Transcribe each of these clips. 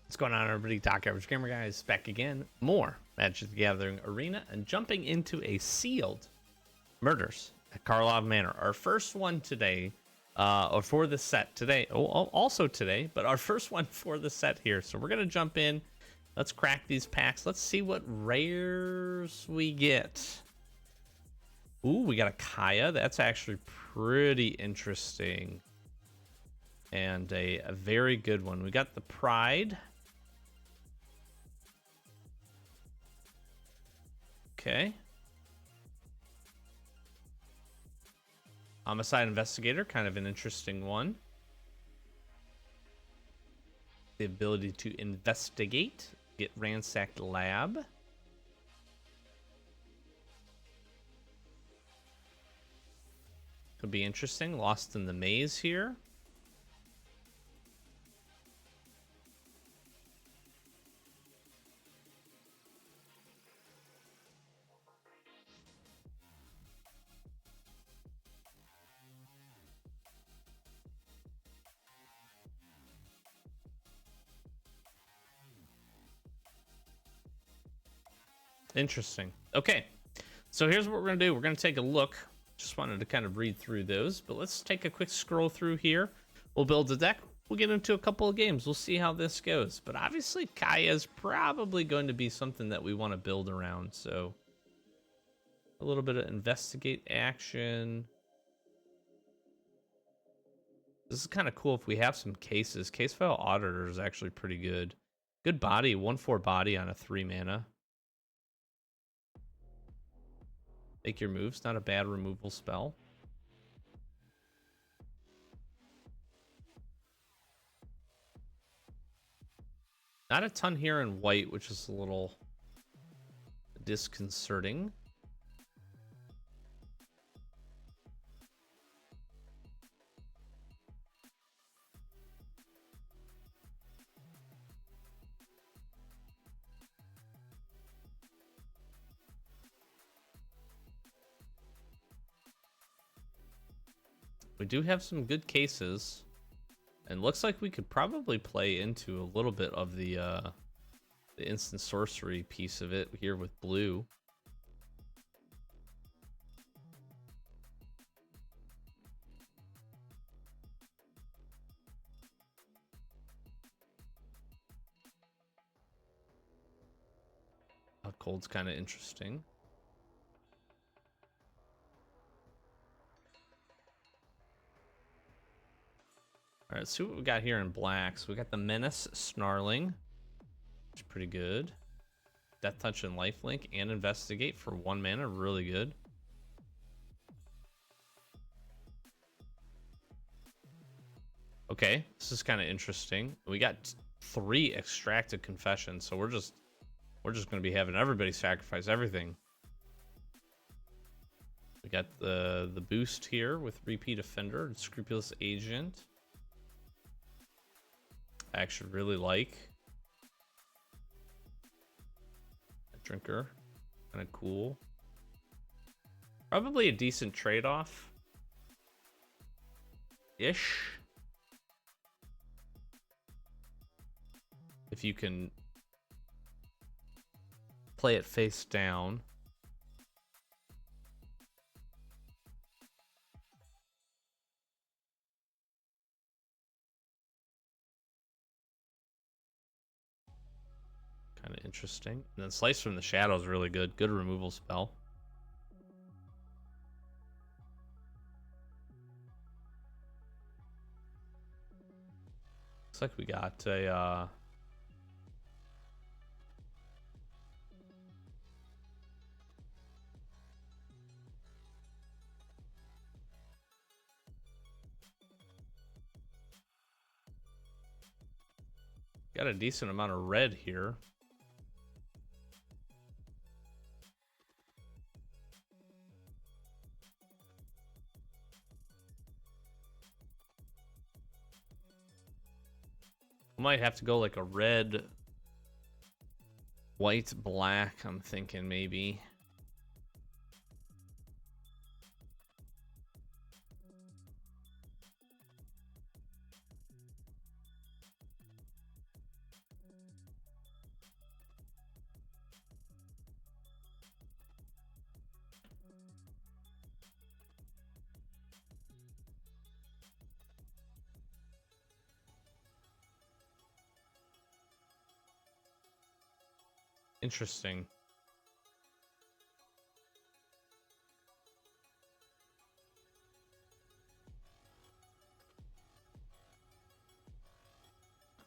What's going on, everybody? Doc Average Gamer Guys back again. More Magic the Gathering Arena and jumping into a sealed Murders at Karlov Manor. Our first one today, or for the set today. Also today, but our first one for the set here. So we're gonna jump in. Let's crack these packs. Let's see what rares we get. Ooh, we got a Kaya. That's actually pretty interesting. And a very good one. We got the Pride. Okay. Homicide Investigator, kind of an interesting one. The ability to investigate. Get Ransacked Lab. Could be interesting. Lost in the Maze here. Interesting. Okay, so here's what we're gonna do. We're gonna take a look. Just wanted to kind of read through those, but let's take a quick scroll through here. We'll build a deck. We'll get into a couple of games. We'll see how this goes. But obviously, Kaya is probably going to be something that we want to build around. So a little bit of investigate action. This is kind of cool if we have some cases. Case File Auditor is actually pretty good. Good body, 1/4 body on a 3 mana. Make your moves, not a bad removal spell. Not a ton here in white, which is a little disconcerting. We do have some good cases, and looks like we could probably play into a little bit of the instant sorcery piece of it here with blue. Cold's kind of interesting. All right, let's see what we got here in black. So we got the Menace Snarling, which is pretty good. Death Touch and Lifelink and Investigate for 1 mana, really good. Okay, this is kind of interesting. We got 3 Extracted Confessions, so we're just going to be having everybody sacrifice everything. We got the boost here with Repeat Offender and Scrupulous Agent. I actually really like. A Drinker, kind of cool. Probably a decent trade-off. Ish. If you can play it face down. Kind of interesting. And then Slice from the Shadow is really good. Good removal spell. Looks like we got a got a decent amount of red here. Might have to go like a red, white, black, I'm thinking maybe. Interesting.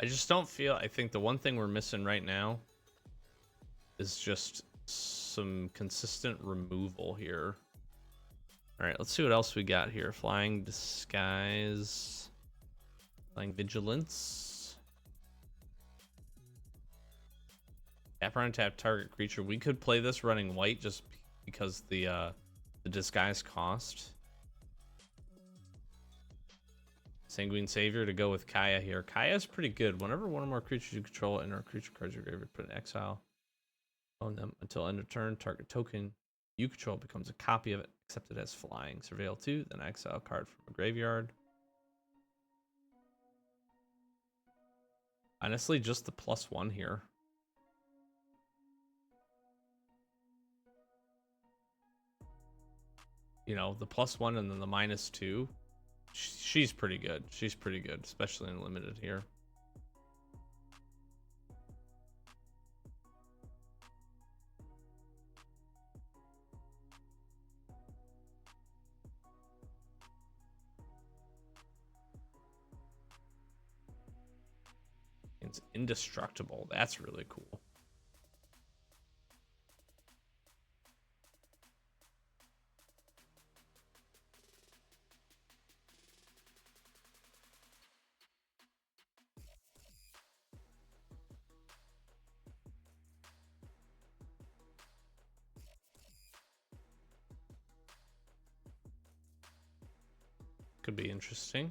I just don't feel, I think the one thing we're missing right now is just some consistent removal here. All right, let's see what else we got here. Flying Disguise, Flying Vigilance. Tap or untap target creature. We could play this running white just because the disguise cost. Sanguine Savior to go with Kaya here. Kaya's pretty good. Whenever one or more creatures you control enter a creature cards your graveyard, put an exile on them until end of turn. Target token you control becomes a copy of it, except it has flying. Surveil 2, then exile a card from a graveyard. Honestly, just the +1 here. You know, the +1 and then the -2. She's pretty good. She's pretty good, especially in limited here. It's indestructible. That's really cool. Could be interesting.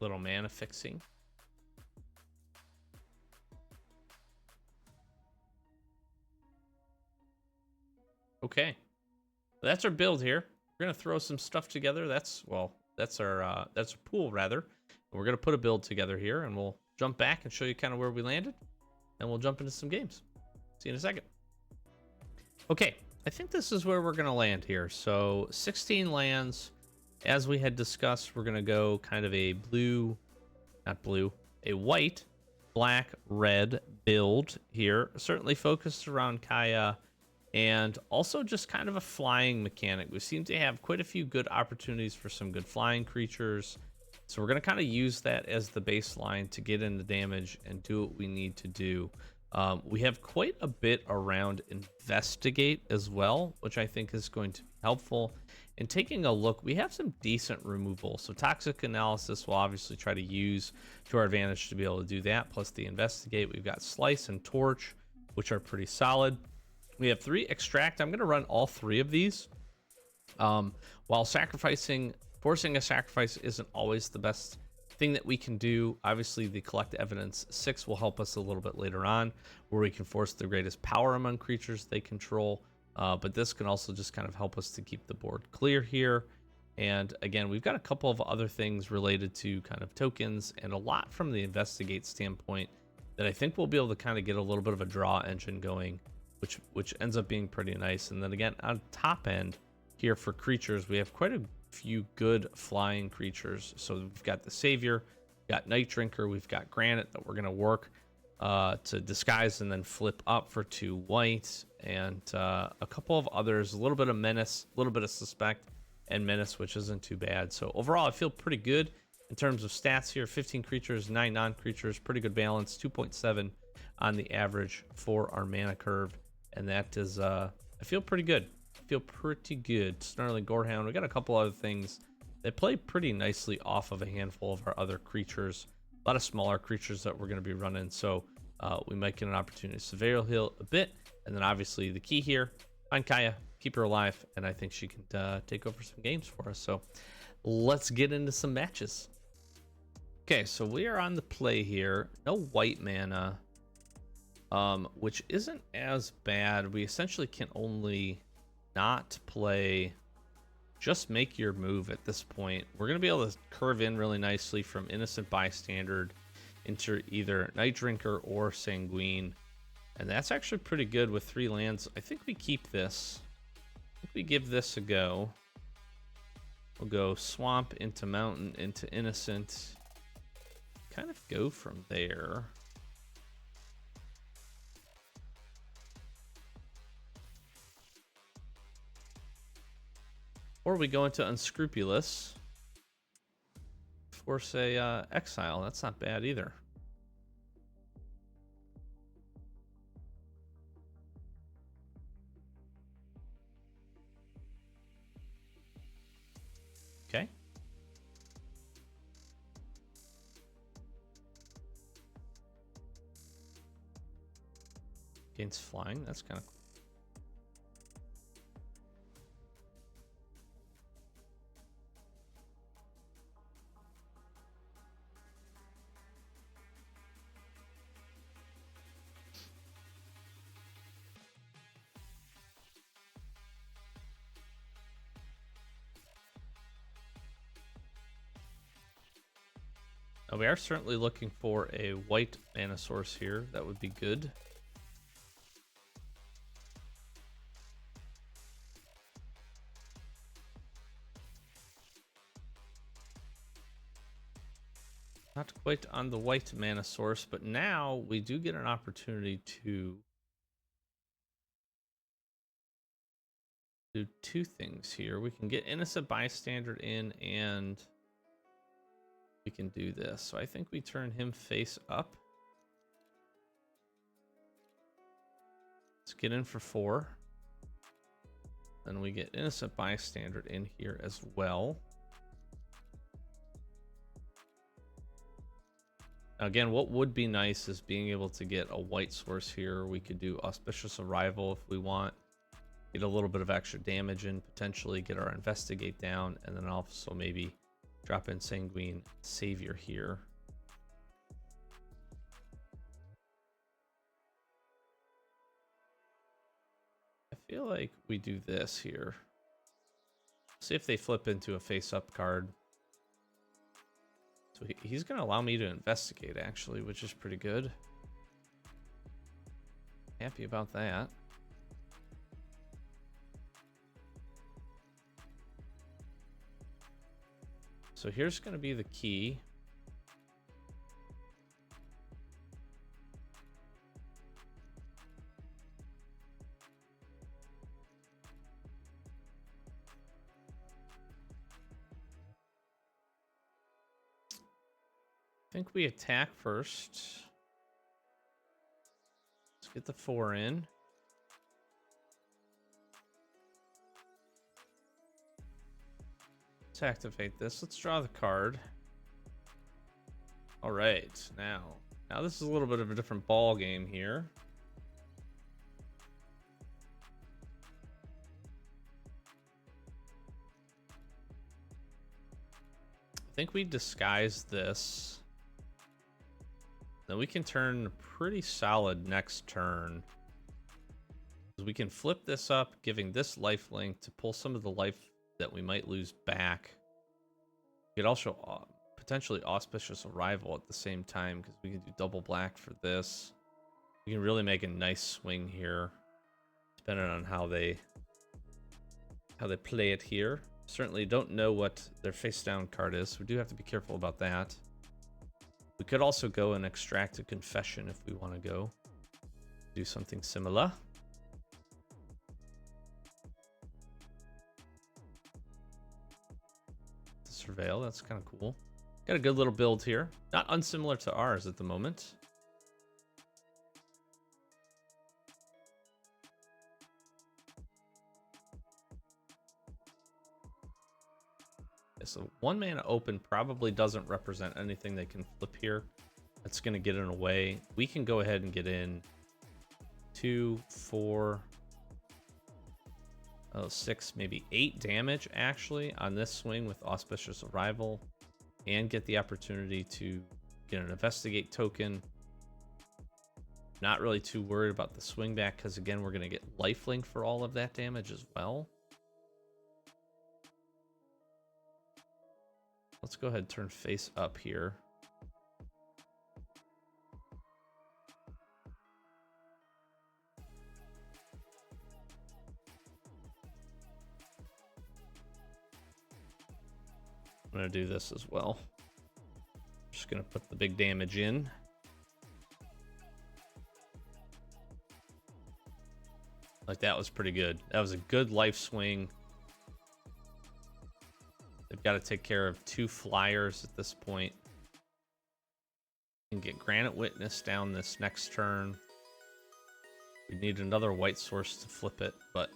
Little mana fixing. Okay, that's our build here. We're gonna throw some stuff together. That's our pool rather. And we're gonna put a build together here, and we'll jump back and show you kind of where we landed, and we'll jump into some games. See you in a second. Okay, I think this is where we're gonna land here. So 16 lands, as we had discussed. We're gonna go kind of a a white, black, red build here. Certainly focused around Kaya, and also just kind of a flying mechanic. We seem to have quite a few good opportunities for some good flying creatures. So we're going to kind of use that as the baseline to get into damage and do what we need to do. We have quite a bit around Investigate as well, which I think is going to be helpful. And taking a look, we have some decent removal. So Toxic Analysis we'll obviously try to use to our advantage to be able to do that. Plus the Investigate, we've got Slice and Torch, which are pretty solid. We have 3 Extract. I'm going to run all 3 of these. While forcing a sacrifice isn't always the best thing that we can do. Obviously, the Collect Evidence 6 will help us a little bit later on, where we can force the greatest power among creatures they control. But this can also just kind of help us to keep the board clear here. And again, we've got a couple of other things related to kind of tokens and a lot from the Investigate standpoint that I think we'll be able to kind of get a little bit of a draw engine going, which ends up being pretty nice. And then again, on top end here for creatures, we have quite a few good flying creatures. So we've got the Savior, we've got Night Drinker, we've got Granite that we're going to work to disguise and then flip up for 2 white, and a couple of others, a little bit of Menace, a little bit of Suspect and Menace, which isn't too bad. So overall, I feel pretty good in terms of stats here. 15 creatures, 9 non-creatures, pretty good balance, 2.7 on the average for our mana curve. And that is, I feel pretty good. Snarling Gorehound. We got a couple other things that play pretty nicely off of a handful of our other creatures. A lot of smaller creatures that we're going to be running. So we might get an opportunity to Surveil heal a bit. And then obviously the key here, find Kaya, keep her alive. And I think she can take over some games for us. So let's get into some matches. Okay, so we are on the play here. No white mana. Which isn't as bad. We essentially can only not play, just make your move at this point. We're going to be able to curve in really nicely from Innocent Bystander into either Night Drinker or Sanguine. And that's actually pretty good with 3 lands. I think we keep this. I think we give this a go. We'll go Swamp into Mountain into Innocent. Kind of go from there. Or we go into Unscrupulous. Force a Exile. That's not bad either. Okay. Gains flying. That's kind of cool. Now we are certainly looking for a white mana source here. That would be good. Not quite on the white mana source, but now we do get an opportunity to do two things here. We can get Innocent Bystander in, and we can do this. So I think we turn him face up. Let's get in for 4. Then we get Innocent Bystander in here as well. Now again, what would be nice is being able to get a white source here. We could do Auspicious Arrival if we want. Get a little bit of extra damage in, potentially get our Investigate down, and then also maybe drop in Sanguine Savior here. I feel like we do this here. See if they flip into a face-up card. So he's going to allow me to investigate, actually, which is pretty good. Happy about that. So here's going to be the key. I think we attack first. Let's get the 4 in. Let's activate this. Let's draw the card. All right, now this is a little bit of a different ball game here. I think we disguise this. Then we can turn pretty solid next turn. We can flip this up, giving this lifelink to pull some of the life that we might lose back. We could also potentially Auspicious Arrival at the same time, because we can do double black for this. We can really make a nice swing here, depending on how they play it here. Certainly don't know what their face down card is, so we do have to be careful about that. We could also go and extract a Confession if we want to go do something similar. Surveil, that's kind of cool. Got a good little build here. Not unsimilar to ours at the moment. So 1 mana open probably doesn't represent anything they can flip here. That's going to get in a way. We can go ahead and get in 2, 4, 6, maybe 8 damage actually on this swing with Auspicious Arrival, and get the opportunity to get an Investigate token. Not really too worried about the swing back, because again, we're going to get lifelink for all of that damage as well. Let's go ahead and turn face up here. I'm gonna do this as well. Just gonna put the big damage in. Like, that was pretty good. That was a good life swing. They've got to take care of 2 flyers at this point. And get Granite Witness down this next turn. We need another white source to flip it, but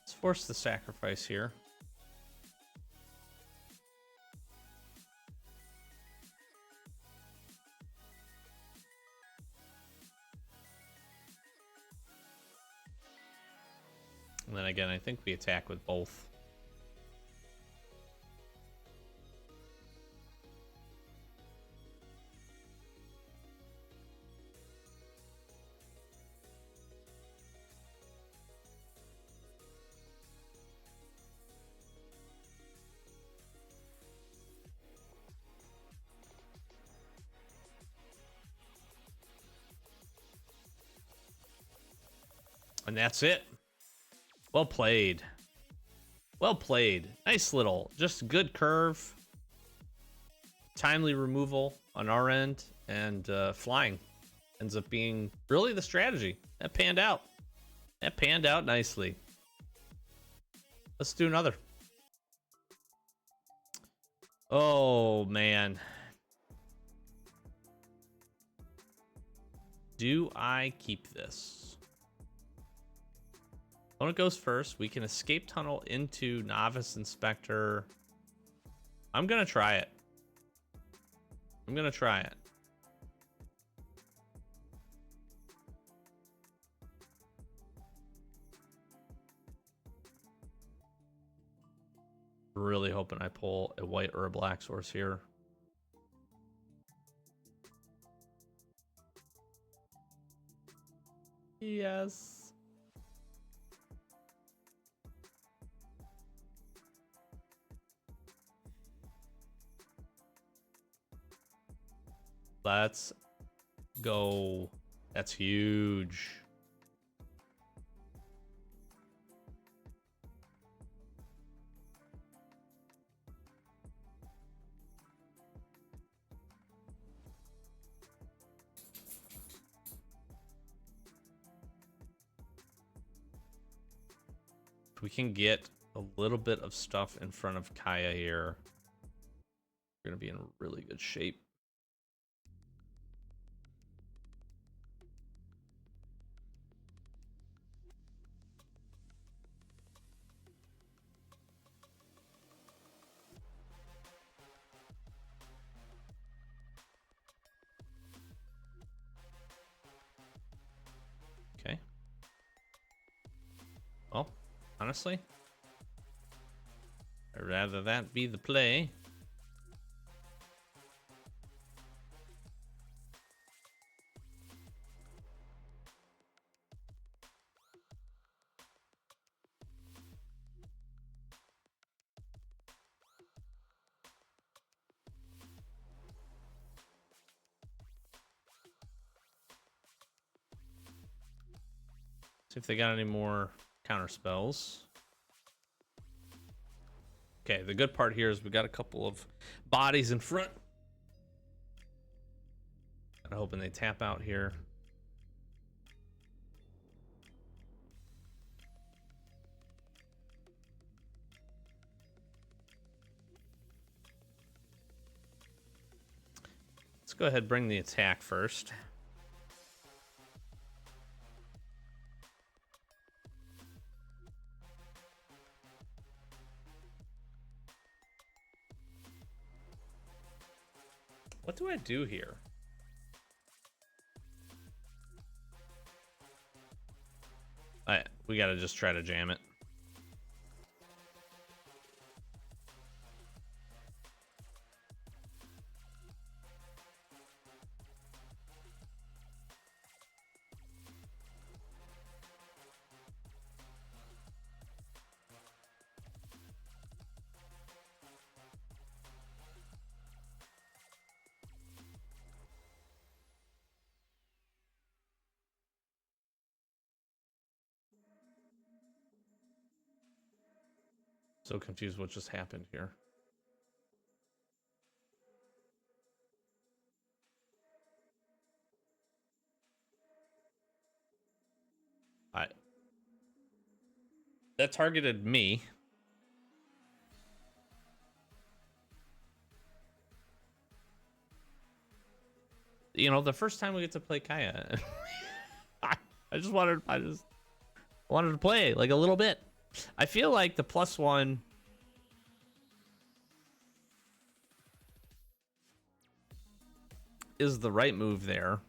let's force the sacrifice here. And then again, I think we attack with both. And that's it. Well played. Well played. Nice little, just good curve. Timely removal on our end. And flying ends up being really the strategy. That panned out. That panned out nicely. Let's do another. Oh, man. Do I keep this? Opponent goes first. We can escape tunnel into Novice Inspector. I'm gonna try it. I'm gonna try it. Really hoping I pull a white or a black source here. Yes. Let's go. That's huge. If we can get a little bit of stuff in front of Kaya here, we're going to be in really good shape. Okay. Well, honestly, I'd rather that be the play. See if they got any more counter spells. Okay, the good part here is we got a couple of bodies in front. I'm hoping they tap out here. Let's go ahead and bring the attack first. What do I do here? we got to just try to jam it. So confused what just happened here. That targeted me. You know, the first time we get to play Kaya, I just wanted to play like a little bit. I feel like the +1 is the right move there.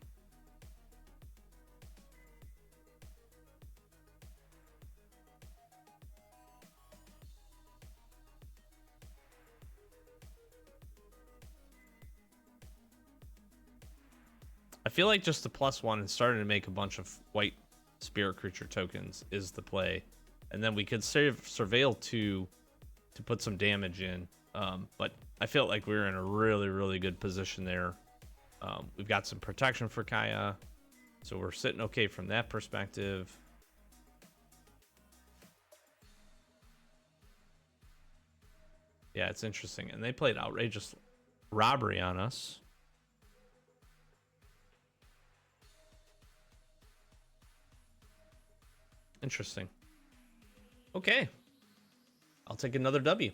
I feel like just the +1 and starting to make a bunch of white spirit creature tokens is the play, and then we could save Surveil 2 to put some damage in. But I felt like we were in a really good position there. We've got some protection for Kaya, so we're sitting okay from that perspective. Yeah, it's interesting, and they played outrageous robbery on us. Interesting. Okay. I'll take another W.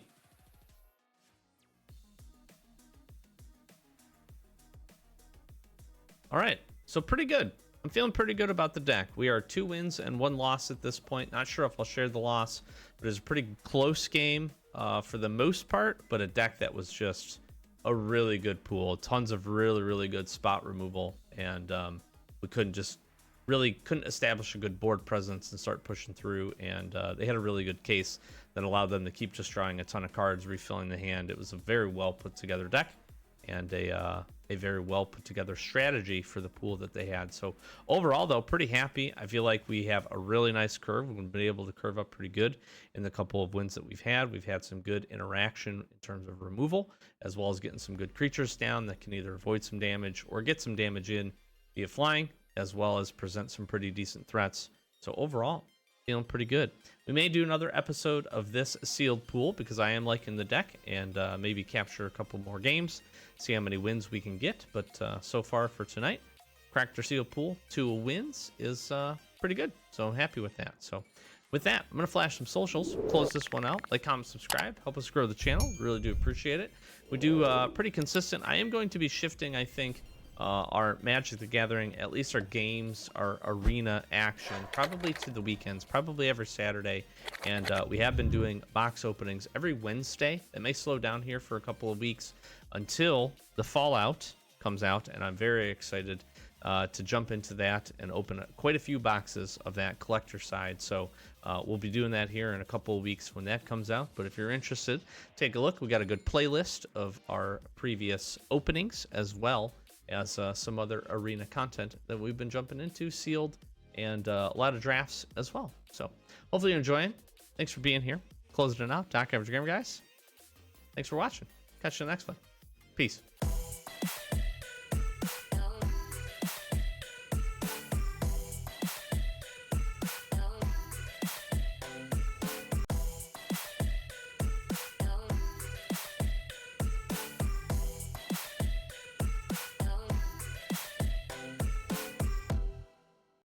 All right. So pretty good. I'm feeling pretty good about the deck. We are 2 wins and 1 loss at this point. Not sure if I'll share the loss, but it's a pretty close game for the most part, but a deck that was just a really good pool. Tons of really good spot removal, and we couldn't establish a good board presence and start pushing through, and they had a really good case that allowed them to keep just drawing a ton of cards, refilling the hand. It was a very well put together deck, and a very well put together strategy for the pool that they had. So overall, though, pretty happy. I feel like we have a really nice curve. We've been able to curve up pretty good in the couple of wins that we've had. We've had some good interaction in terms of removal, as well as getting some good creatures down that can either avoid some damage or get some damage in via flying, as well as present some pretty decent threats. So overall, feeling pretty good. We may do another episode of this sealed pool because I am liking the deck, and maybe capture a couple more games, see how many wins we can get. But so far for tonight, cracked our sealed pool, 2 wins is pretty good. So I'm happy with that. So with that, I'm going to flash some socials, close this one out. Like, comment, subscribe, help us grow the channel. Really do appreciate it. We do pretty consistent. I am going to be shifting, I think, our Magic the Gathering, at least our games, our arena action, probably to the weekends, probably every Saturday. And we have been doing box openings every Wednesday. It may slow down here for a couple of weeks until the Fallout comes out, and I'm very excited to jump into that and open quite a few boxes of that collector side. So we'll be doing that here in a couple of weeks when that comes out. But if you're interested, take a look. We got a good playlist of our previous openings, as well as some other arena content that we've been jumping into, sealed, and a lot of drafts as well. So hopefully you're enjoying. Thanks for being here. Closing it out. Doc Average Gamer, guys. Thanks for watching. Catch you in the next one. Peace.